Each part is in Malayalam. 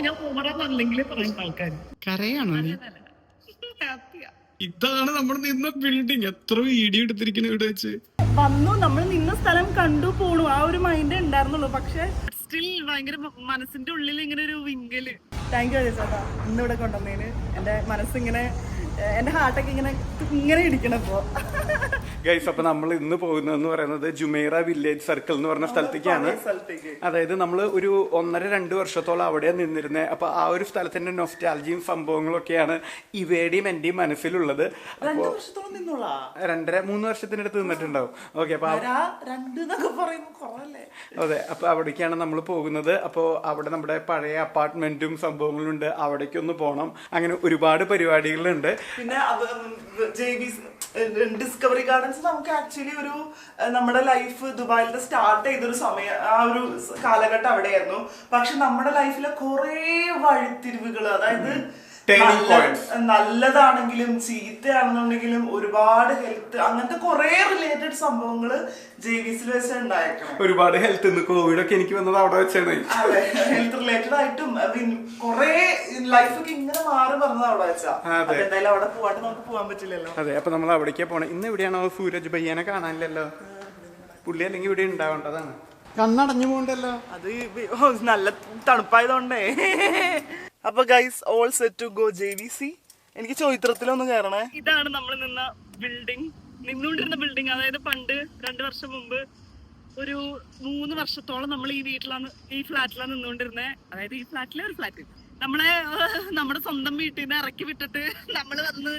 ഞാൻ പോരാന്നല്ലെങ്കിൽ പറയുന്ന ആൾക്കാർ കരയാണോ നീ? ഹാപ്പിയാ. ഇതാണ് നമ്മൾ നിന്ന ബിൽഡിംഗ്. എത്ര വീഡിയോ എടുത്തിരിക്കുന്നു ഇവിടെ വെച്ച്. വന്നു, നമ്മൾ നിന്ന സ്ഥലം കണ്ടു പോണു, ആ ഒരു മൈൻഡേ ഉണ്ടായിരുന്നുള്ളൂ. പക്ഷെ സ്റ്റിൽ ഭയങ്കര മനസ്സിന്റെ ഉള്ളിൽ ഇങ്ങനെ ഒരു വിങ്കല്. താങ്ക് യു ചേട്ടാ ഇന്ന് ഇവിടെ കൊണ്ടുവന്നതിന്. എന്റെ മനസ്സിങ്ങനെ, എന്റെ ഹാർട്ടൊക്കെ ഇങ്ങനെ ഇടിക്കണപ്പോ. ഗൈസ്, അപ്പൊ നമ്മൾ ഇന്ന് പോകുന്നതെന്ന് പറയുന്നത് ജുമൈറ വില്ലേജ് സർക്കിൾ എന്ന് പറഞ്ഞ സ്ഥലത്തേക്കാണ്. അതായത് നമ്മൾ ഒരു 1.5-2 വർഷത്തോളം അവിടെ നിന്നിരുന്നത്. അപ്പൊ ആ ഒരു സ്ഥലത്തിന്റെ നൊസ്റ്റാൾജിയും സംഭവങ്ങളൊക്കെയാണ് ഇവയുടെയും എന്റെയും മനസ്സിലുള്ളത്. 2.5-3 വർഷത്തിനടുത്ത് നിന്നിട്ടുണ്ടാവും. ഓക്കെ, അപ്പൊ അതെ, അപ്പൊ അവിടേക്കാണ് നമ്മൾ പോകുന്നത്. അപ്പോൾ അവിടെ നമ്മുടെ പഴയ അപ്പാർട്ട്മെന്റും സംഭവങ്ങളും ഉണ്ട്, അവിടേക്കൊന്ന് പോകണം. അങ്ങനെ ഒരുപാട് പരിപാടികളുണ്ട്. പിന്നെ ഡിസ്കവറി ഗാർഡൻസ് നമുക്ക് ആക്ച്വലി ഒരു നമ്മുടെ ലൈഫ് ദുബായിലത്തെ സ്റ്റാർട്ട് ചെയ്തൊരു സമയം, ആ ഒരു കാലഘട്ടം അവിടെയായിരുന്നു. പക്ഷെ നമ്മുടെ ലൈഫിലെ കുറെ വഴിത്തിരിവുകൾ, അതായത് നല്ലതാണെങ്കിലും ചീത്തയാണെന്നുണ്ടെങ്കിലും ഒരുപാട് ഹെൽത്ത് അങ്ങനത്തെ കുറെ റിലേറ്റഡ് സംഭവങ്ങള് JVC വെച്ച് ഉണ്ടായേക്കണം. ഒരുപാട് ഹെൽത്ത്, കോവിഡ് ഒക്കെ എനിക്ക് വന്നത് അവിടെ വെച്ചാണ്. അതെ, ഹെൽത്ത് റിലേറ്റഡ് ആയിട്ടും കുറെ ലൈഫൊക്കെ ഇങ്ങനെ മാറി പറഞ്ഞത് അവിടെ വെച്ചാ. എന്തായാലും അവിടെ പോവാണ്ട് നമുക്ക് പോകാൻ പറ്റില്ലല്ലോ. അതെ, അപ്പൊ നമ്മൾ അവിടേക്കാ പോണേ. ഇന്ന് എവിടെയാണോ സൂരജ് ഭയ്യനെ കാണാനില്ലല്ലോ. പുള്ളി അല്ലെങ്കിൽ ഇവിടെ ഉണ്ടാവേണ്ടതാണ്. കണ്ണടഞ്ഞു പോകണ്ടല്ലോ. അത് നല്ല തണുപ്പായതുകൊണ്ടേ. അപ്പൊ guys, all set to go JVC. എനിക്ക് ചോദിത്രത്തിലൊന്ന് കയറണേ. ഇതാണ് നമ്മൾ നിന്ന ബിൽഡിംഗ്, നിന്നുകൊണ്ടിരുന്ന ബിൽഡിംഗ്. അതായത് പണ്ട് 2 വർഷം മുമ്പ് ഒരു 3 വർഷത്തോളം നമ്മൾ ഈ ഫ്ലാറ്റിലാണ് നിന്നുകൊണ്ടിരുന്നത്. അതായത് ഈ ഫ്ലാറ്റിലെ ഒരു ഫ്ലാറ്റ് നമ്മുടെ സ്വന്തം വീട്ടിൽ നിന്ന് ഇറക്കി വിട്ടിട്ട് നമ്മൾ വന്ന്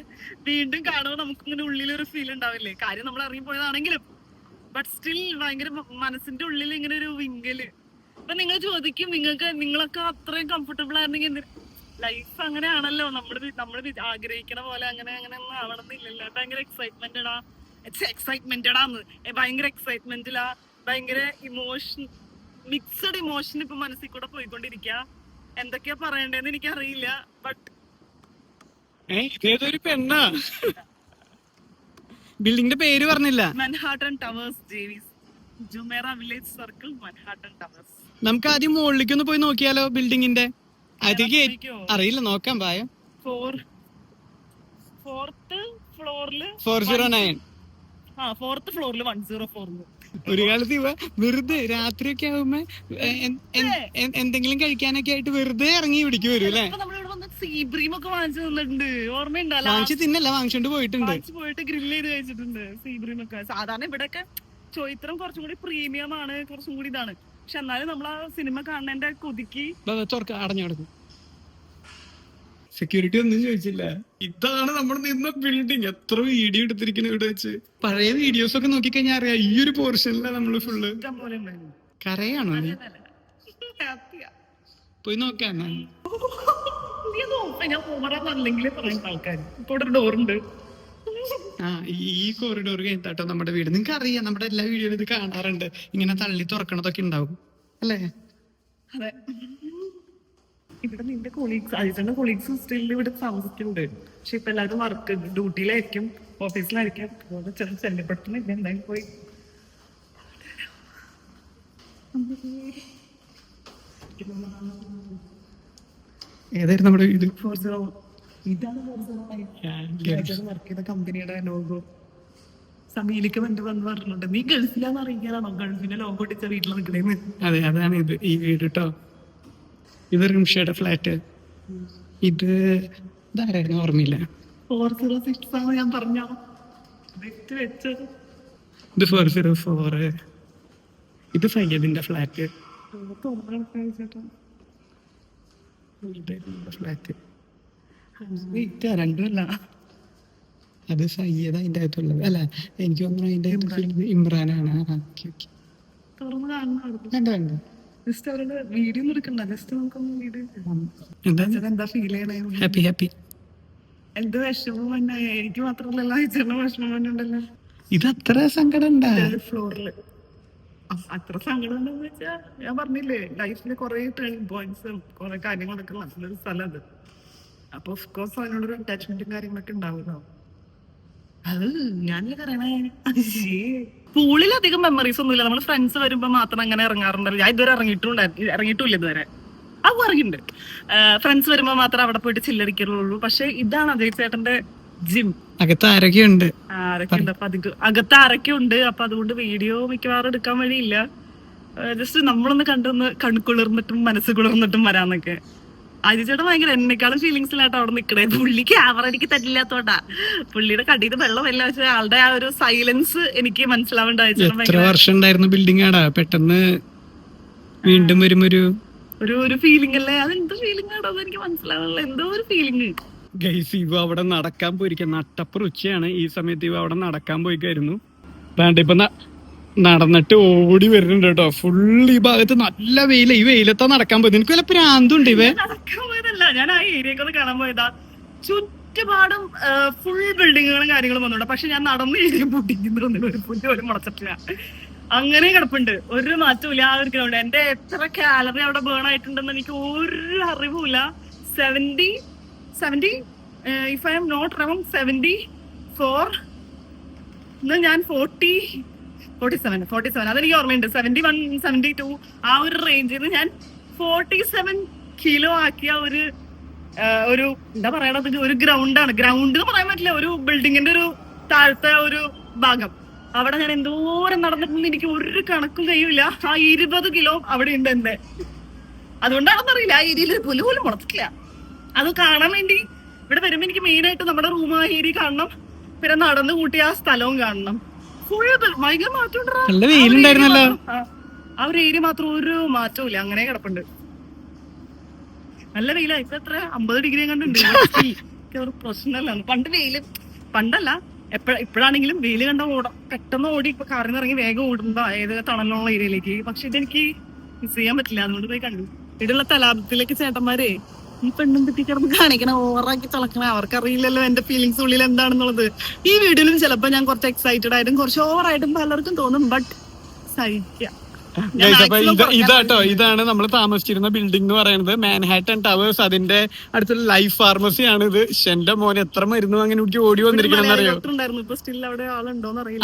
വീണ്ടും കാണുമ്പോൾ നമുക്കിങ്ങനെ ഉള്ളിലൊരു ഫീൽ ഉണ്ടാവില്ലേ. കാര്യം നമ്മൾ ഇറങ്ങിപ്പോയതാണെങ്കിലും ബട്ട് സ്റ്റിൽ ഭയങ്കര മനസ്സിന്റെ ഉള്ളിൽ ഇങ്ങനെ ഒരു വിങ്കല്. അപ്പൊ നിങ്ങൾ ചോദിക്കും, നിങ്ങളൊക്കെ അത്രയും കംഫർട്ടബിൾ ആയിരുന്നെങ്കിൽ ലൈഫ് അങ്ങനെയാണല്ലോ, നമ്മൾ ആഗ്രഹിക്കണ പോലെ അങ്ങനെ ഒന്നും ആവണമെന്നില്ലല്ലോ. ഭയങ്കര എക്സൈറ്റ്മെന്റഡാന്ന്, ഭയങ്കര എക്സൈറ്റ്മെന്റിലാ, ഭയങ്കര മിക്സഡ് ഇമോഷൻ ഇപ്പൊ മനസ്സിൽ കൂടെ പോയിക്കൊണ്ടിരിക്കുക. എന്തൊക്കെയാ പറയണ്ടേന്ന് എനിക്കറിയില്ല. ബട്ട് ഏതൊരു പെണ്ണാ, ബിൽഡിങ്ങിന്റെ പേര് പറഞ്ഞില്ല. Manhattan towers, JVC Jumeirah village circle, Manhattan towers. നമുക്ക് ആദ്യം മുകളിലേക്ക് ഒന്ന് പോയി നോക്കിയാലോ ബിൽഡിങ്ങിന്റെ. അതിലേക്ക് അറിയില്ല, നോക്കാം. പായം 4th ഫ്ലോറില് 409. 4th ഫ്ലോറില് 104. ഒരു കാലത്ത് ഇവ വെറുതെ രാത്രിയൊക്കെ ആവുമ്പോ എന്തെങ്കിലും കഴിക്കാനൊക്കെ ആയിട്ട് വെറുതെ ഇറങ്ങി പിടിക്ക് വരും അല്ലെ. സീബ്രീം ഒക്കെ വാങ്ങിച്ചു തന്നിട്ടുണ്ട്, ഓർമ്മയുണ്ടല്ലോ. വാങ്ങിച്ചു തിന്നല്ല, വാങ്ങിച്ചോണ്ട് പോയിട്ടുണ്ട്. പോയിട്ട് ഗ്രില്ല് ചെയ്ത് കഴിച്ചിട്ടുണ്ട് സീബ്രീം ഒക്കെ. സാധാരണ ഇവിടെയൊക്കെ ചോയ്ത്രം കുറച്ചും കൂടി പ്രീമിയം ആണ്, കുറച്ചും കൂടി ഇതാണ്. പക്ഷെ എന്നാലും നമ്മൾ ആ സിനിമ കാണുന്നതിന്റെ കൊതിക്ക് അടഞ്ഞു കിടക്കും. സെക്യൂരിറ്റി ഒന്നും ചോദിച്ചില്ല. ഇതാണ് നമ്മൾ നിന്ന ബിൽഡിംഗ്. എത്ര വീഡിയോ എടുത്തിരിക്കുന്നു ഇവിടെ വെച്ച്. പഴയ വീഡിയോസ് ഒക്കെ നോക്കിക്കഴിഞ്ഞാൽ അറിയാം, ഈ ഒരു പോർഷനിലാണ് നമ്മള് ഫുള്ള്. കരയാണോ നീ? പോയി നോക്കാം. ഞാൻ പോരാന്നല്ലെങ്കിൽ പറയുന്ന ആൾക്കാർ. ഇപ്പൊ ഒരു ഡോറുണ്ട്. ഈ കോറിഡോർ കഴിഞ്ഞിട്ടോ നമ്മുടെ വീട്. നിങ്ങൾക്ക് അറിയാം, നമ്മുടെ എല്ലാ വീഡിയോയിലും ഇത് കാണാറുണ്ട്. ഇങ്ങനെ തള്ളി തുറക്കണതൊക്കെ ഉണ്ടാവും അല്ലേ? അതെ. ഇവിടെ നിന്റെ അജിന്റെ കൊളീഗ്സ് സ്റ്റിൽ ഇവിടെ താമസിക്കുന്നുണ്ട്. പക്ഷെ ഇപ്പൊ എല്ലാവരും വർക്ക് ഡ്യൂട്ടിയിലായിരിക്കും, ഓഫീസിലായിരിക്കും. ചെറിയ ശല്യപ്പെടുത്തുന്നില്ല. എന്തായാലും പോയി ഏതായിരുന്നു നമ്മുടെ വീട്? 409. ഇതാണ് 409 വർക്ക് ചെയ്ത കമ്പനിയുടെ ലോഗോ. സമീലിക്ക് വന്ന് പറഞ്ഞിട്ടുണ്ട്, നീ ഗൾഫിലാന്ന് അറിയിക്കാനാണോ ഗൾഫിന്റെ ലോഗോ ഒട്ടിച്ച വീട്ടിൽ നിൽക്കണേന്ന്. അതെ, അതാണ് ഇത്, ഈ വീട് കേട്ടോ. ഇത് റിംഷയുടെ ഫ്ലാറ്റ്. ഇത് ഇതാരായിരുന്നു ഓർമ്മയില്ല. 406 ആണ് ഞാൻ പറഞ്ഞോ വെച്ചത്. ഇത് 404. ഇത് ഫയ്യദിന്റെ ഫ്ലാറ്റ്. ഫ്ലാറ്റ് രണ്ടുമല്ല, അത് സയ്യദ് അതിന്റെ അകത്തുള്ളത് അല്ല, എനിക്ക് തോന്നുന്നു അതിന്റെ അകത്ത് ഇമ്രാനാണ്. തുറന്ന് കാണുന്നു. വേണ്ട, ജസ്റ്റ് അവരുടെ വീഡിയോ എടുക്കണ്ട, ജസ്റ്റ് നമുക്കൊന്ന് വീഡിയോ എന്താ ഫീൽ ചെയ്യണേ. ഹാപ്പി. എന്ത് വിഷമം തന്നെ, എനിക്ക് മാത്രമല്ലല്ലോ അയച്ചേണ്ട വിഷമം തന്നെ ഉണ്ടല്ലോ. ഇത് അത്ര സങ്കടം ഉണ്ടാ ഫ്ലോറില്. അത്ര സങ്കടം ഉണ്ടെന്ന് വെച്ചാ ഞാൻ പറഞ്ഞില്ലേ, ലൈഫില് കുറെ ടേണിംഗ് പോയിന്റ്സും കുറെ കാര്യങ്ങളൊക്കെ ഉള്ളൊരു സ്ഥലം അത്. അപ്പൊ ഓഫ്കോഴ്സ് അതിനോടൊരു അറ്റാച്ച്മെന്റും കാര്യങ്ങളൊക്കെ ഉണ്ടാവുമല്ലോ. അത് ഞാനല്ലേ പറയണേ. പൂളിലധികം മെമ്മറീസ് ഒന്നുമില്ല. നമ്മള് ഫ്രണ്ട്സ് വരുമ്പോ മാത്രം അങ്ങനെ ഇറങ്ങാറുണ്ടല്ലോ. ഞാൻ ഇതുവരെ ഇറങ്ങിയിട്ടില്ല ഇതുവരെ. ആ അത് അറിയുന്നുണ്ട്. ഫ്രണ്ട്സ് വരുമ്പോ മാത്രം അവിടെ പോയിട്ട് ചില്ലടിക്കുള്ളൂ. പക്ഷെ ഇതാണ് അജയ് ചേട്ടന്റെ ജിം. അകത്ത് ആരൊക്കെയുണ്ട്? ആരൊക്കെയുണ്ട് അപ്പൊ അകത്ത് ആരൊക്കെയുണ്ട്. അപ്പൊ അതുകൊണ്ട് വീഡിയോ മിക്കവാറും എടുക്കാൻ വഴിയില്ല. ജസ്റ്റ് നമ്മളൊന്ന് കണ്ടൊന്ന് കൺകുളിർന്നിട്ടും മനസ്സ് കുളിർന്നിട്ടും വരാന്നൊക്കെ. അജയ് ചേട്ടൻ ഭയങ്കര എന്നെക്കാളും ഫീലിങ്സിലാട്ടോ അവിടെ നിക്കണേ. പുള്ളി ക്യാമറ എനിക്ക് തരില്ലാത്തോണ്ടാ. പുള്ളിയുടെ കടിയിൽ വെള്ളം എല്ലാം വെച്ചാൽ ആളുടെ ആ ഒരു സൈലൻസ് എനിക്ക് മനസ്സിലാവേണ്ട. എത്ര വർഷം ഉണ്ടായിരുന്നു ബിൽഡിംഗ് ആടാ, പെട്ടെന്ന് വീണ്ടും വരുമ്പോ ഒരു ഫീലിംഗ് അല്ലേ? അതെന്ത് ഫീലിംഗ് ആണോ എന്ന് എനിക്ക് മനസ്സിലാവില്ല. എന്തോ ഒരു ഫീലിംഗ്. ഗൈസ് ഇവ അവിടെ നടക്കാൻ പോയിരിക്ക, നട്ടപ്പുറ ഉച്ചയാണ്. ഈ സമയത്ത് ഇവ അവിടെ നടക്കാൻ പോയിക്കായിരുന്നു. ഇപ്പൊ നടന്നിട്ട് ഓടി വരുന്നുണ്ട് കേട്ടോ. ഫുൾ ഈ ഭാഗത്ത് നല്ല വെയില. ഈ വെയിലത്താ നടക്കാൻ പോയത്. എനിക്ക് വല്ല പ്രാന്തുണ്ട് ഇവ. നടക്കാൻ പോയതല്ല, ഞാൻ ആ ഏരിയക്കൊന്ന് കാണാൻ പോയതാ. ചുറ്റുപാടും ഫുൾ ബിൽഡിങ്ങുകളും കാര്യങ്ങളും വന്നോണ്ട്. പക്ഷെ ഞാൻ നടന്ന് ഏരിയ പൊട്ടിക്കുന്നൊന്നും ഒരു പുല്ല് പോലും മുളച്ചിട്ടില്ല. അങ്ങനെ കിടപ്പുണ്ട്, ഒരു മാറ്റമില്ല. ആ ഒരു ഗ്രൗണ്ട് എന്റെ എത്ര കാലറി അവിടെ ബേൺ ആയിട്ടുണ്ടെന്ന് എനിക്ക് ഒരു അറിവുമില്ല. 70 if I am not wrong 74. ഞാൻ 47 അതെനിക്ക് ഓർമ്മയുണ്ട്. 71 72 ആ ഒരു റേഞ്ചിൽ നിന്ന് ഞാൻ 47 കിലോ ആക്കിയ ഒരു എന്താ പറയണത്, ഒരു ഗ്രൗണ്ടാണ്. ഗ്രൗണ്ട് എന്ന് പറയാൻ പറ്റില്ല, ഒരു ബിൽഡിങ്ങിന്റെ ഒരു താഴത്തെ ഒരു ഭാഗം. അവിടെ ഞാൻ എന്തോരം നടന്നിട്ടുണ്ട് എനിക്ക് ഒരു കണക്കും കഴിയില്ല. ആ 20 കിലോ അവിടെ ഉണ്ട് എന്റെ. അതുകൊണ്ടാണെന്നറിയില്ല ആ ഏരിയയിൽ ഒരു പുല്ല് പോലും മുളച്ചിട്ടില്ല. അത് കാണാൻ വേണ്ടി ഇവിടെ വരുമ്പോ എനിക്ക് മെയിൻ ആയിട്ട് നമ്മുടെ റൂം ആ ഏരിയ കാണണം, പിന്നെ നടന്നു കൂട്ടിയ ആ സ്ഥലവും കാണണം. ഭയങ്കര മാറ്റം. ആ ഒരു ഏരിയ മാത്രം ഒരു മാറ്റവും ഇല്ല, അങ്ങനെ കിടപ്പുണ്ട്. നല്ല വെയിലാ. ഇപ്പൊ എത്ര 50 ഡിഗ്രി കണ്ടുണ്ട്. ഒരു പ്രശ്നമല്ല. പണ്ടല്ല ഇപ്പോഴാണെങ്കിലും വെയില് കണ്ട പെട്ടെന്ന് ഓടി ഇപ്പൊ കാറിൽ നിന്ന് ഇറങ്ങി വേഗം ഓടുമ്പോ ഏത് തണലുള്ള ഏരിയയിലേക്ക്. പക്ഷെ ഇതെനിക്ക് മിസ് ചെയ്യാൻ പറ്റില്ല, അതുകൊണ്ട് പോയി കണ്ടു. ഇവിടെയുള്ള തലാപത്തിലേക്ക് ചേട്ടന്മാരെ ഈ പെണ്ണും തെറ്റി കിടന്ന് കാണിക്കണ, ഓവറാക്കി തിളക്കണ. അവർക്കറിയില്ലല്ലോ എന്റെ ഫീലിങ്സ് ഉള്ളിൽ എന്താണെന്നുള്ളത്. ഈ വീഡിയോയിലും ചിലപ്പോ ഞാൻ കുറച്ച് എക്സൈറ്റഡ് ആയിട്ടും കുറച്ച് ഓവറായിട്ടും പലർക്കും തോന്നും. ബട്ട് സഹിക്കാം. ഇതാട്ടോ, ഇതാണ് നമ്മൾ താമസിച്ചിരുന്ന ബിൽഡിംഗ് എന്ന് പറയുന്നത്, മാൻഹാട്ടൻ ടവേഴ്സ്. അതിന്റെ അടുത്തുള്ള ലൈഫ് ഫാർമസി ആണ് ഇത്. എന്റെ മോൻ എത്ര മരുന്ന് അങ്ങനെ എനിക്ക് ഓടി വന്നിരിക്കണം അറിയോ?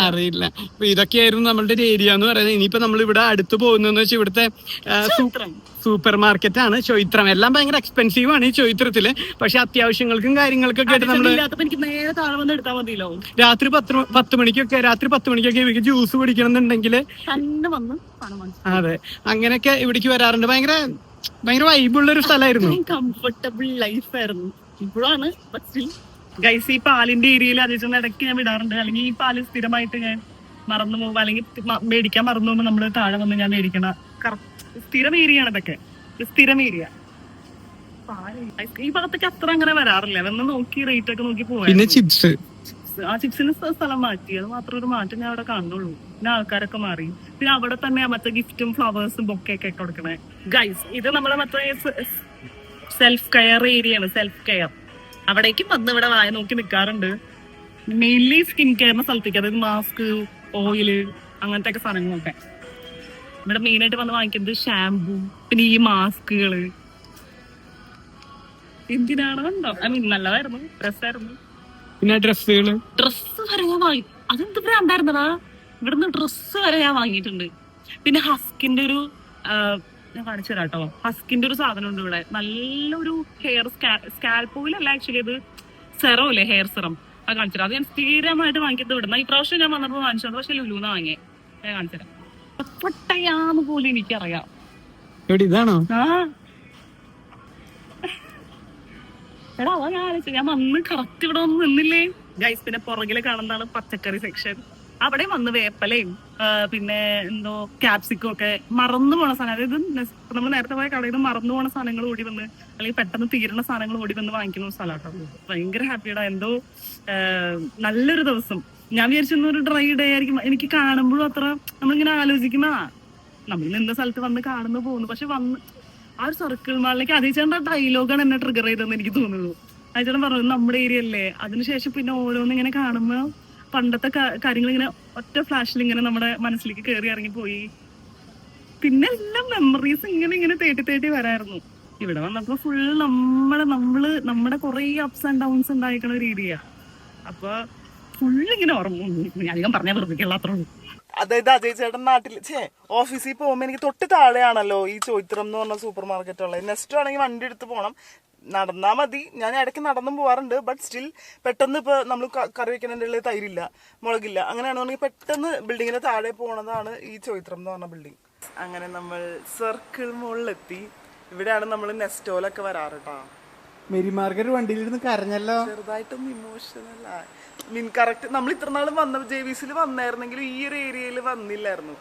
അറിയില്ല. അപ്പൊ ഇതൊക്കെയായിരുന്നു നമ്മളുടെ ഒരു ഏരിയ എന്ന് പറയുന്നത്. ഇനിയിപ്പോ നമ്മൾ ഇവിടെ അടുത്ത് പോകുന്നതെന്ന് വെച്ചാൽ ഇവിടുത്തെ സൂപ്പർ മാർക്കറ്റ് ആണ് ചോയ്ത്രം. എല്ലാം ഭയങ്കര എക്സ്പെൻസീവ് ആണ് ഈ ചോയ്ത്രത്തില്. പക്ഷെ അത്യാവശ്യങ്ങൾക്കും കാര്യങ്ങൾക്കൊക്കെ ആയിട്ട് നമ്മള് രാത്രി 10 മണിക്കൊക്കെ ഇവർക്ക് ജ്യൂസ് കുടിക്കണം എന്നുണ്ടെങ്കിൽ അതെ അങ്ങനെയൊക്കെ ഇവിടേക്ക് വരാറുണ്ട്. ഭയങ്കര വൈബുള്ള ഒരു സ്ഥലമായിരുന്നു. കംഫർട്ടബിൾ ലൈഫ് ആയിരുന്നു. ഇപ്പോഴാണ് ഗൈസ് ഈ പാലിന്റെ ഏരിയയിൽ അതിന് ഇടയ്ക്ക് ഞാൻ വിടാറുണ്ട്. അല്ലെങ്കിൽ ഈ പാല് സ്ഥിരമായിട്ട് ഞാൻ മറന്നു പോകും, അല്ലെങ്കിൽ മേടിക്കാൻ മറന്നു പോകുമ്പോൾ നമ്മള് താഴെ വന്ന് ഞാൻ മേടിക്കണ സ്ഥിരം ഏരിയ ആണ് ഇതൊക്കെ. സ്ഥിരം ഏരിയ. ഈ ഭാഗത്തേക്ക് അത്ര അങ്ങനെ വരാറില്ല. വന്ന് നോക്കി റേറ്റ് ഒക്കെ നോക്കി പോവാ. പിന്നെ ചിപ്സ്, ആ ചിപ്സിന് സ്ഥലം മാറ്റി, അത് മാത്രം ഒരു മാറ്റം ഞാൻ അവിടെ കാണുന്നുള്ളൂ. പിന്നെ ആൾക്കാരൊക്കെ മാറി. പിന്നെ അവിടെ തന്നെ മറ്റേ ഗിഫ്റ്റും ഫ്ലവേഴ്സും ബൊക്കെയൊക്കെ കൊടുക്കണേ. ഗൈസ് ഇത് നമ്മളെ മറ്റേ സെൽഫ് കെയർ ഏരിയ ആണ്. സെൽഫ് കെയർ അവിടേക്കും വന്ന് ഇവിടെ വായ നോക്കി നിൽക്കാറുണ്ട്. മെയിൻലി സ്കിൻ കെയറിന്റെ സ്ഥലത്തേക്ക്, അതായത് മാസ്ക്, ഓയില്, അങ്ങനത്തെ ഒക്കെ സാധനങ്ങളൊക്കെ ഇവിടെ മെയിൻ ആയിട്ട് വന്ന് വാങ്ങിക്കുന്നത്. ഷാംപൂ, പിന്നെ ഈ മാസ്കുകള്. എന്തിനാണോ ഉണ്ടോ, ഐ മീൻ നല്ലതായിരുന്നു, ഡ്രസ്സായിരുന്നു. പിന്നെ ഡ്രസ്സ് വരെ ഞാൻ വാങ്ങി. അതെന്ത് ബ്രാൻഡായിരുന്നടാ, ഇവിടുന്ന് ഡ്രസ്സ് വരെ ഞാൻ വാങ്ങിയിട്ടുണ്ട്. പിന്നെ ഹസ്കിന്റെ ഒരു ഞാൻ കാണിച്ചു തരാം കേട്ടോ. ഹസ്കിന്റെ ഒരു സാധനം ഉണ്ട് ഇവിടെ, നല്ലൊരു ഹെയർ സ്കാൽപ്പ് ഓയിലല്ല ആക്ച്വലി, അത് സെറം ഇല്ലേ, ഹെയർ സെറം. അത് കാണിച്ചു തരാം. അത് ഞാൻ സ്ഥിരമായിട്ട് വാങ്ങിക്കുന്നത് ഇവിടുന്ന്. ഈ പ്രാവശ്യം ഞാൻ വന്നപ്പോൾ വാങ്ങിച്ചത്, പക്ഷെ ലുലുന്ന് വാങ്ങിയേ. ഞാൻ കാണിച്ചു തരാം. പൊട്ടയാന്ന് പോലും എനിക്കറിയാം. ഇതാണോ? എടാ അതാ ഞാൻ വന്ന് കറക്റ്റ് ഇവിടെ ഒന്നും നിന്നില്ലേ ഗൈസ്. പിന്നെ പുറകില് കാണുന്നതാണ് പച്ചക്കറി സെക്ഷൻ. അവിടെ വന്ന് വേപ്പലയും പിന്നെ എന്തോ ക്യാപ്സിക്കും ഒക്കെ മറന്നു പോണ സാധനം. അതായത് നമ്മൾ നേരത്തെ പോയ കടയിൽ നിന്ന് മറന്നു പോണ സാധനങ്ങൾ ഓടി വന്ന്, അല്ലെങ്കിൽ പെട്ടെന്ന് തീരുന്ന സാധനങ്ങൾ ഓടി വന്ന് വാങ്ങിക്കുന്ന സ്ഥലമാട്ടോ. ഭയങ്കര ഹാപ്പിയുടെ എന്തോ നല്ലൊരു ദിവസം. ഞാൻ വിചാരിച്ചിരുന്ന ഒരു ഡ്രൈ ഡേ ആയിരിക്കും. എനിക്ക് കാണുമ്പോഴും അത്ര നമ്മളിങ്ങനെ ആലോചിക്കുന്ന നമ്മൾ നിന്ന സ്ഥലത്ത് വന്ന് കാണുന്നു പോകുന്നു. പക്ഷെ വന്ന് ആ ഒരു സർക്കിൾ മാളിലേക്ക് അതിച്ചേണ്ട ഡയലോഗാണ് എന്നെ ട്രിഗർ ചെയ്തതെന്ന് എനിക്ക് തോന്നുന്നു. അതിച്ചേട്ടൻ പറഞ്ഞത് നമ്മുടെ ഏരിയ അല്ലേ. അതിനുശേഷം പിന്നെ ഓരോന്ന് ഇങ്ങനെ കാണുമ്പോ പണ്ടത്തെ കാര്യങ്ങൾ ഇങ്ങനെ ഒറ്റ ഫ്ലാഷിൽ ഇങ്ങനെ നമ്മുടെ മനസ്സിലേക്ക് കയറി ഇറങ്ങി പോയി. പിന്നെ എല്ലാം മെമ്മറീസ് ഇങ്ങനെ തേട്ടി വരായിരുന്നു. ഇവിടെ വന്നപ്പോ ഫുൾ നമ്മുടെ കുറെ അപ്സ് ആൻഡ് ഡൗൺസ് ഉണ്ടായിരിക്കണ ഒരു ഏരിയ. അപ്പൊ ഫുൾ ഇങ്ങനെ ഓർമ്മ. അധികം പറഞ്ഞാൽ വെറുതെ അത്രേ ഉള്ളൂ. അതായത് അജയ് ചേട്ടൻ നാട്ടിൽ ഓഫീസിൽ പോകുമ്പോൾ എനിക്ക് തൊട്ട് താഴെയാണല്ലോ ഈ ചോയ്ത്രം എന്ന് പറഞ്ഞ സൂപ്പർ മാർക്കറ്റ് ഉള്ളത്. നെക്സ്റ്റ് ആണെങ്കിൽ വണ്ടി എടുത്ത് പോകണം, നടന്നാൽ മതി. ഞാൻ ഇടയ്ക്ക് നടന്നും പോകാറുണ്ട്. ബട്ട് സ്റ്റിൽ പെട്ടെന്ന് ഇപ്പോൾ നമ്മൾ കറി വെക്കുന്നതിൻ്റെ ഉള്ളിൽ തൈരില്ല, മുളകില്ല, അങ്ങനെയാണെന്നുണ്ടെങ്കിൽ പെട്ടെന്ന് ബിൽഡിങ്ങിന് താഴെ പോകണതാണ് ഈ ചോയ്ത്രം എന്ന് പറഞ്ഞ ബിൽഡിംഗ്. അങ്ങനെ നമ്മൾ സർക്കിൾ മുകളിലെത്തി. ഇവിടെയാണ് നമ്മൾ നെസ്റ്റോലൊക്കെ വരാറ് കേട്ടോ. മേരി മാർഗരറ്റ് വണ്ടിയിലിരുന്ന് കരഞ്ഞല്ലോ, ചെറുതായിട്ടൊന്ന് ഇമോഷണൽ മീൻ. കറക്റ്റ് നമ്മൾ ഇത്ര നാളും വന്ന JVCയിൽ വന്നായിരുന്നെങ്കിലും ഈ ഒരു ഏരിയയിൽ വന്നില്ലായിരുന്നു.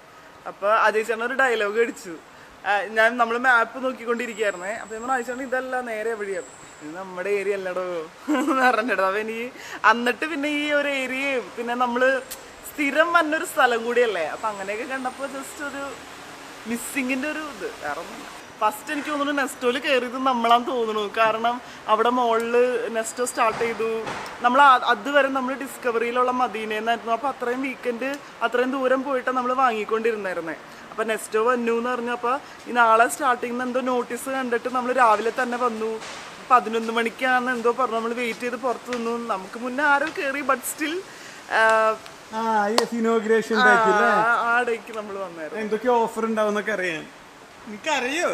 അപ്പൊ അജയ് ചേട്ടൻ ഒരു ഡയലോഗ് അടിച്ചു. നമ്മൾ മാപ്പ് നോക്കിക്കൊണ്ടിരിക്കുകയായിരുന്നേ. അപ്പൊ നമ്മൾ അജയ് ചേട്ടൻ ഇതല്ല നേരെ എവിടെയാണ്, ഇത് നമ്മുടെ ഏരിയ അല്ലടോ എന്ന് പറഞ്ഞിട്ടോ. അപ്പൊ എനിക്ക് എന്നിട്ട് പിന്നെ ഈ ഒരു ഏരിയയും പിന്നെ നമ്മള് സ്ഥിരം വന്നൊരു സ്ഥലം കൂടിയല്ലേ. അപ്പൊ അങ്ങനെയൊക്കെ കണ്ടപ്പോ ജസ്റ്റ് ഒരു മിസ്സിങ്ങിന്റെ ഒരു ഇത്. വേറെ ഒന്നും ഫസ്റ്റ് എനിക്ക് തോന്നുന്നു നെസ്റ്റോയിൽ കയറിയത് നമ്മളാന്ന് തോന്നുന്നു. കാരണം അവിടെ മുകളില് നെസ്റ്റോ സ്റ്റാർട്ട് ചെയ്തു. നമ്മൾ അതുവരെ നമ്മൾ ഡിസ്കവറിയിലുള്ള മദീനയെന്നായിരുന്നു. അപ്പോൾ അത്രയും വീക്കെൻഡ് അത്രയും ദൂരം പോയിട്ട് നമ്മൾ വാങ്ങിക്കൊണ്ടിരുന്നായിരുന്നേ. അപ്പോൾ നെസ്റ്റോ വന്നു എന്ന് പറഞ്ഞപ്പോൾ ഈ നാളെ സ്റ്റാർട്ടിങ് എന്തോ നോട്ടീസ് കണ്ടിട്ട് നമ്മൾ രാവിലെ തന്നെ വന്നു. 11 മണിക്കാണ് എന്തോ പറഞ്ഞു. നമ്മൾ വെയിറ്റ് ചെയ്ത് പുറത്ത് നിന്നു. നമുക്ക് മുന്നേ ആരോ കയറി, ബട്ട് സ്റ്റിൽ ഇനോഗ്രേഷൻ ആ ഡേക്ക് നമ്മൾ വന്നായിരുന്നു. എന്തൊക്കെ ഓഫർ ഉണ്ടാവുന്നൊക്കെ അറിയാൻ. എനിക്കറിയോ,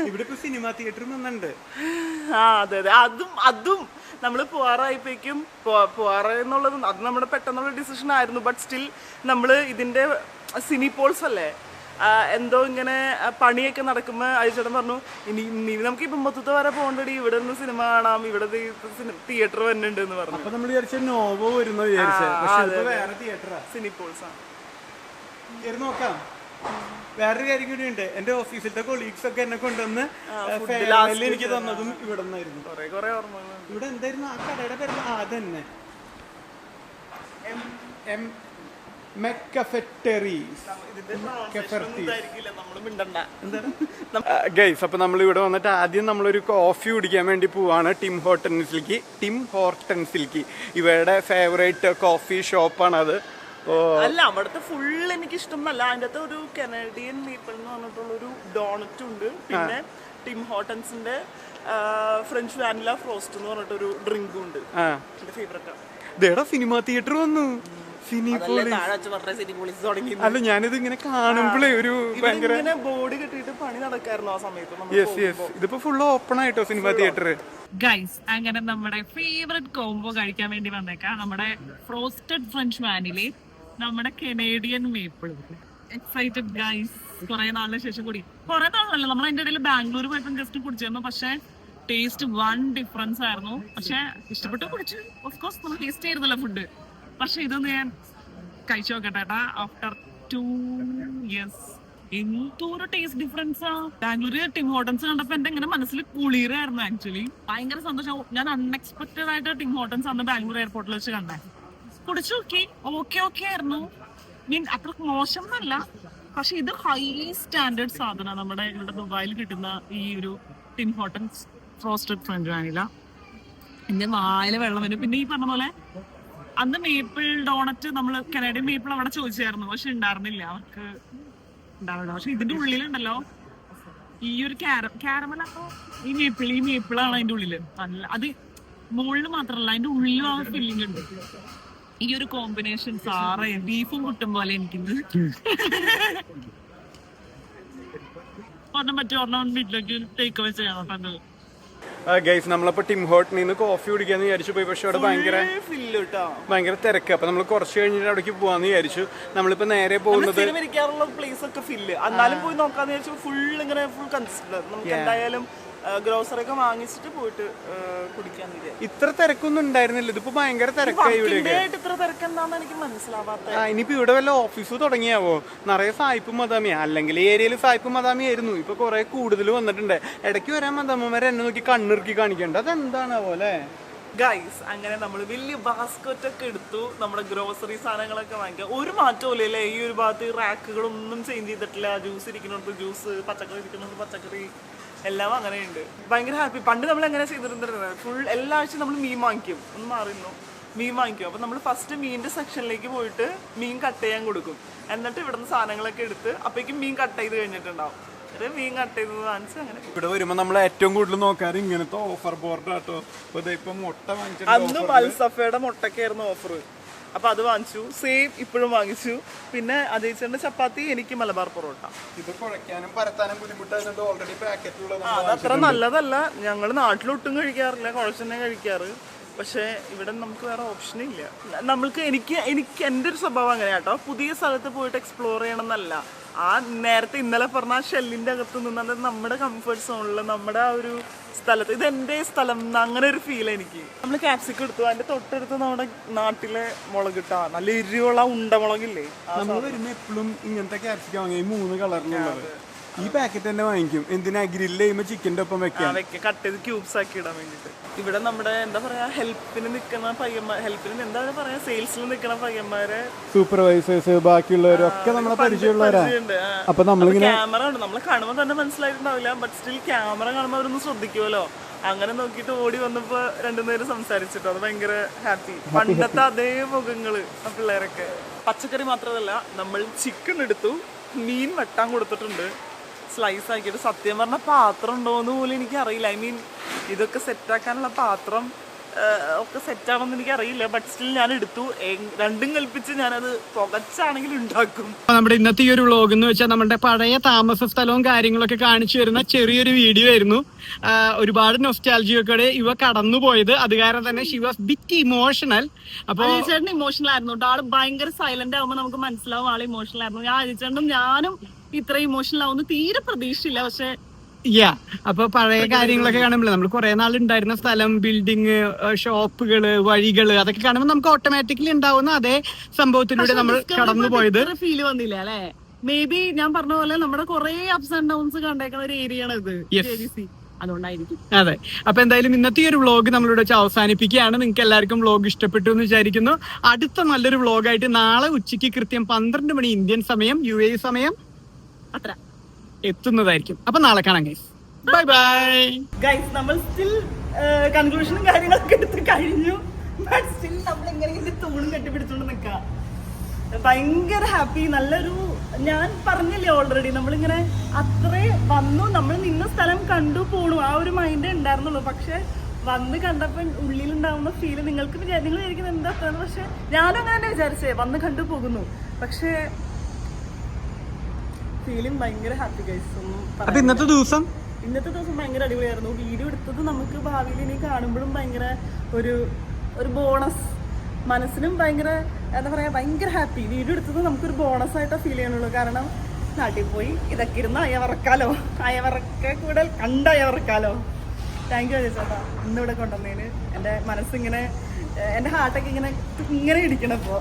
ഇവിടെ ഇപ്പൊ സിനിമ തിയേറ്ററും വന്നിട്ടുണ്ട്. അതെ അതെ, അതും നമ്മൾ പോവാറായപ്പോഴേക്കും പോവാറെന്നുള്ളത് അത് നമ്മുടെ പെട്ടെന്നുള്ള ഡിസിഷൻ ആയിരുന്നു. ബട്ട് സ്റ്റിൽ നമ്മൾ ഇതിന്റെ സിനിപോൾസ് അല്ലേ എന്തോ ഇങ്ങനെ പണിയൊക്കെ നടക്കുമ്പോൾ അയച്ചേട്ടൻ പറഞ്ഞു ഇനി നമുക്ക് ഇപ്പം മൊത്തത്തെ വരെ പോകണ്ടടി, ഇവിടെ നിന്ന് സിനിമ കാണാം, ഇവിടെ തിയേറ്റർ വരുന്നുണ്ട് എന്ന് പറഞ്ഞു. അപ്പൊ നമ്മൾ വിചാരിച്ച നോവോ വരുന്ന സിനിപോൾസ് ആണ്. നോക്കാം. വേറൊരു കാര്യം കൂടി ഉണ്ട്. എന്റെ ഓഫീസിലത്തെ കൊളീഗ്സ് ഒക്കെ എന്നെ കൊണ്ടുവന്ന് എനിക്ക് തന്നതും ഇവിടെ നിന്നായിരുന്നു. കുറെ ഓർമ്മകൾ. ഇവിടെ എന്തായിരുന്നു ആ കടയുടെ പേര്? അതന്നെ ഗൈസ്. അപ്പൊ നമ്മൾ ഇവിടെ വന്നിട്ട് ആദ്യം നമ്മളൊരു കോഫി കുടിക്കാൻ വേണ്ടി പോവാണ് ടിം ഹോർട്ടൻസിലേക്ക്. ഇവരുടെ ഫേവറേറ്റ് കോഫി ഷോപ്പാണ് അത്. അല്ല, അവിടുത്തെ ഫുൾ എനിക്ക് ഇഷ്ടം എന്നല്ല. അതിൻ്റെ അകത്ത് ഒരു കനേഡിയൻ മീപ്പിൾ എന്ന് പറഞ്ഞിട്ടുള്ള ഒരു ഡോണറ്റ് ഉണ്ട്. പിന്നെ ടിം ഹോട്ടൻസിന്റെ ഫ്രഞ്ച് വാനില ഫ്രോസ്റ്റ് എന്ന് പറഞ്ഞിട്ടൊരു ഡ്രിങ്കും ഉണ്ട്. എന്റെ ഫേവറേറ്റ്. സിനിമ തിയേറ്റർ വന്നു. അല്ല, ഞാനിത് ഇങ്ങനെ കാണുമ്പോഴേ ഒരു ഭയങ്കര ബോർഡ് കെട്ടിയിട്ട് പണി നടക്കായിരുന്നു ആ സമയത്ത്. ഇതിപ്പോ ഫുൾ ഓപ്പൺ ആയിട്ടോ സിനിമ തിയേറ്റർ. ഗൈസ്, അങ്ങനെ നമ്മുടെ ഫേവറേറ്റ് കോംബോ കഴിക്കാൻ വേണ്ടി വന്നേക്കാം. നമ്മുടെ ഫ്രോസ്റ്റഡ് ഫ്രഞ്ച് വാനിലെ നമ്മുടെ കനേഡിയൻ മേപ്പിൾ. Excited guys. കുറെ നാളിന് ശേഷം കൂടി, കുറെ നാളല്ല, നമ്മൾ അതിന്റെ ഇടയിൽ ബാംഗ്ലൂർ പോയപ്പോൾ ജസ്റ്റ് കുടിച്ചിരുന്നു. പക്ഷെ ടേസ്റ്റ് വൺ ഡിഫറൻസ് ആയിരുന്നു. പക്ഷെ ഇഷ്ടപ്പെട്ടു, കുടിച്ചു. ഓഫ് കോഴ്സ് നമ്മൾ ടേസ്റ്റ് ചെയ്തിരുന്നല്ലോ ഫുഡ്. പക്ഷെ ഇതൊന്ന് ഞാൻ കഴിച്ചു നോക്കട്ടെ ആഫ്റ്റർ 2 years. എന്തോരു ടേസ്റ്റ് ഡിഫറൻസാ. ബാംഗ്ലൂര് ടിം ഹോട്ടൻസ് കണ്ടപ്പോ എന്റെ ഇങ്ങനെ മനസ്സിൽ കുളിരായിരുന്നു. ആക്ച്വലി ഭയങ്കര സന്തോഷം. ഞാൻ അൺഎക്സ്പെക്ടഡ് ആയിട്ട് ടിം ഹോട്ടൻസ് അന്ന് ബാംഗ്ലൂർ എയർപോർട്ടിൽ വെച്ച് കണ്ടേ. കുടിച്ചു നോക്കി, ഓക്കെ ആയിരുന്നു. മീൻ അത്ര മോശം എന്നല്ല, പക്ഷെ ഇത് ഹൈലി സ്റ്റാൻഡേർഡ് സാധനമാണ്. നമ്മുടെ ഇവിടെ ദുബായിൽ കിട്ടുന്ന ഈ ഒരു Tim Hortons frosted French vanilla. എന്റെ വായില് വെള്ളം വരും. പിന്നെ ഈ പറഞ്ഞ പോലെ അന്ന് മേപ്പിൾ ഡോണറ്റ് നമ്മള് കനേഡിയൻ മേപ്പിൾ അവിടെ ചോദിച്ചായിരുന്നു, പക്ഷെ ഉണ്ടായിരുന്നില്ല, അവർക്ക് ഉണ്ടാവില്ല. പക്ഷെ ഇതിന്റെ ഉള്ളിലുണ്ടല്ലോ ഈ ഒരു കാരമൽ. അപ്പൊ ഈ മേപ്പിളാണ് അതിന്റെ ഉള്ളില്. നല്ല അത് മുകളിൽ മാത്രല്ല, അതിന്റെ ഉള്ളിലും ആ ഫീലിംഗ് ഉണ്ട്. ഈ ഒരു കോമ്പിനേഷൻ സാറേ ബീഫും കിട്ടും പോലെ എനിക്കിത്. ഒരെണ്ണം വീട്ടിലേക്ക് ടേക്ക് അവേ ചെയ്യാൻ പറ്റുന്നത്. ഗൈസ്, നമ്മളപ്പോ ടിം ഹോട്ടനിൽ നിന്ന് കോഫി കുടിക്കാന്ന് വിചാരിച്ചു പോയി. പക്ഷെ അവിടെ ഭയങ്കര തിരക്ക്. അപ്പൊ നമ്മൾ കുറച്ച് കഴിഞ്ഞിട്ട് അവിടേക്ക് പോവാന്ന് വിചാരിച്ചു. നമ്മളിപ്പോ നേരെ പോകുന്നത് പ്ലേസ് ഒക്കെ ഫില്ല്, എന്നാലും പോയി നോക്കാന്ന് വിചാരിച്ചു. ഫുൾ ഇങ്ങനെ ഫുൾ കൺസിസ്റ്റന്റ്. നമുക്ക് എന്തായാലും ഗ്രോസറി ഒക്കെ വാങ്ങിച്ചിട്ട് പോയിട്ട് കുടിക്കാൻ. ഇത്ര തിരക്കൊന്നും ഉണ്ടായിരുന്നില്ല. ഇതിപ്പോ ഭയങ്കര തിരക്കായി. ഇത്ര തിരക്കെന്താന്ന് എനിക്ക് മനസ്സിലാവാത്ത. ഇനിയിപ്പോ ഇവിടെ വല്ല ഓഫീസ് തുടങ്ങിയാവോ? നിറയെ സായിപ്പ് മദാമിയാ. അല്ലെങ്കിൽ ഏരിയയിൽ സായിപ്പ് മദാമി ആയിരുന്നു. ഇപ്പൊ കുറെ കൂടുതൽ വന്നിട്ടുണ്ട്. ഇടയ്ക്ക് വരാൻ മദാമ്മമാരെ എന്നെ നോക്കി കണ്ണിറുക്കി കാണിക്കണ്ട. അതെന്താണാവോ അല്ലേ ഗൈസ്? അങ്ങനെ നമ്മൾ വലിയ ബാസ്ക്കറ്റ് ഒക്കെ എടുത്തു. നമ്മുടെ ഗ്രോസറി സാധനങ്ങളൊക്കെ വാങ്ങിക്കാം. ഒരു മാറ്റവും ഇല്ലേ? ഈ ഒരു ഭാഗത്ത് റാക്കുകളൊന്നും ചേഞ്ച് ചെയ്തിട്ടില്ല. ജ്യൂസ് ഇരിക്കുന്നിടത്ത് ജ്യൂസ്, പച്ചക്കറി ഇരിക്കുന്നിടത്ത് പച്ചക്കറി, എല്ലാം അങ്ങനെയുണ്ട്. ഭയങ്കര ഹാപ്പി. പണ്ട് നമ്മൾ എങ്ങനെ ചെയ്തിരുന്നത്, ഫുൾ എല്ലാ ആഴ്ചയും നമ്മൾ മീൻ വാങ്ങിക്കും. ഒന്ന് മാറിയിരുന്നു, മീൻ വാങ്ങിക്കും. അപ്പൊ നമ്മൾ ഫസ്റ്റ് മീനിന്റെ സെക്ഷനിലേക്ക് പോയിട്ട് മീൻ കട്ട് ചെയ്യാൻ കൊടുക്കും. എന്നിട്ട് ഇവിടുന്ന് സാധനങ്ങളൊക്കെ എടുത്ത് അപ്പോഴേക്കും മീൻ കട്ട് ചെയ്ത് കഴിഞ്ഞിട്ടുണ്ടാവും. മീൻ കട്ട് ചെയ്ത് വാങ്ങിച്ച് അങ്ങനെ. ഇവിടെ വരുമ്പോ നമ്മൾ ഏറ്റവും കൂടുതൽ നോക്കാറ് ഇങ്ങനത്തെ ഓഫർ ബോർഡ് ആട്ടോ. ഇപ്പൊ മുട്ട വാങ്ങിച്ചു. അന്ന് അൽസഫയുടെ മുട്ടക്കായിരുന്നു ഓഫർ. അപ്പോൾ അത് വാങ്ങിച്ചു. സെയിം ഇപ്പോഴും വാങ്ങിച്ചു. പിന്നെ അജയ് ചേട്ടൻ്റെ ചപ്പാത്തി, എനിക്ക് മലബാർ പൊറോട്ട. ഇത് കുഴയ്ക്കാനും പരത്താനും ബുദ്ധിമുട്ടായതുകൊണ്ട് ഓൾറെഡി പാക്കറ്റിലുള്ള അതത്ര നല്ലതല്ല. ഞങ്ങൾ നാട്ടിലൊട്ടും കഴിക്കാറില്ല, കുഴച്ച് തന്നെ കഴിക്കാറ്. പക്ഷേ ഇവിടെ നമുക്ക് വേറെ ഓപ്ഷൻ ഇല്ല. നമ്മൾക്ക് എനിക്ക് എൻ്റെ ഒരു സ്വഭാവം അങ്ങനെ കേട്ടോ. പുതിയ സ്ഥലത്ത് പോയിട്ട് എക്സ്പ്ലോർ ചെയ്യണം എന്നല്ല, ആ നേരത്തെ ഇന്നലെ പറഞ്ഞ ആ ഷെല്ലിൻ്റെ അകത്ത് നിന്ന്, അതായത് നമ്മുടെ കംഫർട്ട് സോണിൽ, നമ്മുടെ ആ ഒരു സ്ഥലത്ത്, ഇത് എൻ്റെ സ്ഥലം അങ്ങനെ ഒരു ഫീൽ എനിക്ക്. നമ്മൾ ക്യാപ്സിക്കം എടുത്തു, അതിൻ്റെ തൊട്ടടുത്ത് നമ്മുടെ നാട്ടിലെ മുളക് ഇട്ടാ നല്ല എരിവുള്ള ഉണ്ടമുളകില്ലേ. നമ്മൾ വരുമ്പോൾ എപ്പോഴും ഇങ്ങനത്തെ ക്യാപ്സിക്കം വാങ്ങി 3 കളറിലുള്ളത്. ഈ പാക്കറ്റ് തന്നെ വാങ്ങിക്കും. എന്തിനാ? ഗ്രില്ല് ചെയ്യുമ്പോൾ ചിക്കൻ്റെ ഒപ്പം വെക്കാം, കട്ട് ചെയ്ത് ക്യൂബ്സ് ആക്കി ഇടാൻ വേണ്ടിയിട്ട്. ഇവിടെ നമ്മുടെ എന്താ പറയാ, ഹെൽപ്പിന് നിൽക്കുന്ന പയ്യന്മാർ, ഹെൽപ്പിന് എന്താ പറയാ, സെയിൽസിൽ നിൽക്കുന്ന പയ്യന്മാരെ, സൂപ്പർവൈസേഴ്സ്, ബാക്കിയുള്ളവരൊക്കെ നമ്മളെ പരിചയമുള്ളവരാണ്. അപ്പൊ നമ്മളിങ്ങനെ ക്യാമറ ഉണ്ട്, നമ്മളെ കാണുമ്പോൾ തന്നെ മനസ്സിലായിട്ടുണ്ടാവില്ല, ബട്ട് സ്റ്റിൽ ക്യാമറ കാണുമ്പോൾ അവരൊന്ന് ശ്രദ്ധിക്കുമല്ലോ. അങ്ങനെ നോക്കിയിട്ട് ഓടി വന്നപ്പോ രണ്ടുപേരും സംസാരിച്ചിട്ടോ, അത് ഭയങ്കര ഹാപ്പി. പണ്ടത്തെ അതേ മുഖങ്ങള് ആ പിള്ളേരൊക്കെ. പച്ചക്കറി മാത്രമല്ല, നമ്മൾ ചിക്കൻ എടുത്തു, മീൻ വെട്ടാൻ കൊടുത്തിട്ടുണ്ട്, സ്ലൈസ് ആക്കിയിട്ട്. സത്യം പറഞ്ഞ പാത്രം ഉണ്ടോയെന്ന് പോലും എനിക്കറിയില്ല. ഐ മീൻ ഇതൊക്കെ സെറ്റാക്കാനുള്ള പാത്രം ഒക്കെ സെറ്റാണെന്ന് എനിക്കറിയില്ല, ബട്ട് സ്റ്റിൽ ഞാൻ എടുത്തു. രണ്ടും കൽപ്പിച്ച് ഞാനത് പുകച്ചാണെങ്കിൽ ഉണ്ടാക്കും. നമ്മുടെ ഇന്നത്തെ ഈ ഒരു വ്ളോഗ് എന്ന് വെച്ചാൽ നമ്മുടെ പഴയ താമസ സ്ഥലവും കാര്യങ്ങളൊക്കെ കാണിച്ചു വരുന്ന ചെറിയൊരു വീഡിയോ ആയിരുന്നു. ഒരുപാട് നൊസ്റ്റാൾജിയൊക്കെ ഇവ കടന്നു പോയത്. അത് കാരണം തന്നെ ഷി വാസ് ബിറ്റ് ഇമോഷണൽ. അപ്പൊ അജയ് ഇമോഷണൽ ആയിരുന്നു കേട്ടോ. ആള് ഭയങ്കര സൈലന്റ് ആവുമ്പോൾ നമുക്ക് മനസ്സിലാവും ആള് ഇമോഷണൽ ആയിരുന്നു. ഞാൻ അജയ് ഞാനും ഇത്ര ഇമോഷണൽ ആവുന്നു തീരെ പ്രതീക്ഷയില്ല. പക്ഷെ അപ്പൊ പഴയ കാര്യങ്ങളൊക്കെ കാണുമ്പോൾ നമ്മൾ കുറെ നാൾ ഉണ്ടായിരുന്ന സ്ഥലം, ബിൽഡിങ്, ഷോപ്പുകള്, വഴികള്, അതൊക്കെ കാണുമ്പോൾ നമുക്ക് ഓട്ടോമാറ്റിക്കലി ഉണ്ടാവുന്ന അതേ സംഭവത്തിലൂടെ നമ്മൾ കടന്നു പോയത്. ഫീല് വന്നില്ല അല്ലെ? മേ ബി ഞാൻ പറഞ്ഞ പോലെ നമ്മുടെ കുറെ അപ്സ് ആൻഡ് ഡൗൺസ് കണ്ടേക്കുന്ന ഒരു ഏരിയ ആണ് ഇത്, JVC. അതുകൊണ്ടായിരിക്കും. അതെ. അപ്പൊ എന്തായാലും ഇന്നത്തെ ഈ ഒരു വ്ളോഗ് നമ്മളിവിടെ വെച്ച് അവസാനിപ്പിക്കുകയാണ്. നിങ്ങൾക്ക് എല്ലാവർക്കും വ്ളോഗ് ഇഷ്ടപ്പെട്ടു എന്ന് വിചാരിക്കുന്നു. അടുത്ത നല്ലൊരു വ്ളോഗായിട്ട് നാളെ ഉച്ചയ്ക്ക് കൃത്യം 12 മണി ഇന്ത്യൻ സമയം, UAE സമയം അത്ര എത്തുന്നതായിരിക്കും. അപ്പൊ നാളെ കാണാം ഗൈസ്. Bye bye guys. നമ്മൾ സ്റ്റിൽ കൺക്ലൂഷനും കാര്യങ്ങളൊക്കെ എടുത്ത് കഴിഞ്ഞു, ബട്ട് സ്റ്റിൽ നമ്മൾ ഇങ്ങനെ തൂണും കെട്ടിപ്പിടിച്ചോണ്ട് നിൽക്കാം. ഭയങ്കര ഹാപ്പി. നല്ലൊരു, ഞാൻ പറഞ്ഞില്ലേ ഓൾറെഡി, നമ്മളിങ്ങനെ അത്രേ വന്നു, നമ്മൾ നിന്ന സ്ഥലം കണ്ടു പോണു, ആ ഒരു മൈൻഡേ ഉണ്ടായിരുന്നുള്ളൂ. പക്ഷെ വന്ന് കണ്ടപ്പോൾ ഉള്ളിലുണ്ടാവുന്ന ഫീല് നിങ്ങൾ വിചാരിക്കുന്നത് എന്താ? പക്ഷെ ഞാനും അങ്ങനെ തന്നെ വിചാരിച്ചേ, വന്ന് കണ്ടു പോകുന്നു. പക്ഷേ ഫീലിംഗ് ഭയങ്കര ഹാപ്പി ഗൈസ്. അപ്പൊ ഇന്നത്തെ ദിവസം ഭയങ്കര അടിപൊളിയായിരുന്നു. വീഡിയോ എടുത്തത് നമുക്ക് ഭാവിയിൽ ഇനി കാണുമ്പോഴും ഭയങ്കര ഒരു ബോണസ്, മനസ്സിനും ഭയങ്കര എന്താ പറയാ, ഭയങ്കര ഹാപ്പി. വീഡിയോ എടുത്തത് നമുക്കൊരു ബോണസ് ആയിട്ടാണ് ഫീൽ ചെയ്യാനുള്ളൂ. കാരണം നാട്ടിൽ പോയി ഇതൊക്കെ ഇരുന്ന് അയവറക്കാലോ, അയവറക്കെ കൂടെ അയവറക്കാലോ. താങ്ക് യു ചേട്ടാ ഇന്നിവിടെ കൊണ്ടുവന്നതിന്. എൻ്റെ മനസ്സിങ്ങനെ, എൻ്റെ ഹാർട്ടൊക്കെ ഇങ്ങനെ ഇടിക്കണപ്പോ.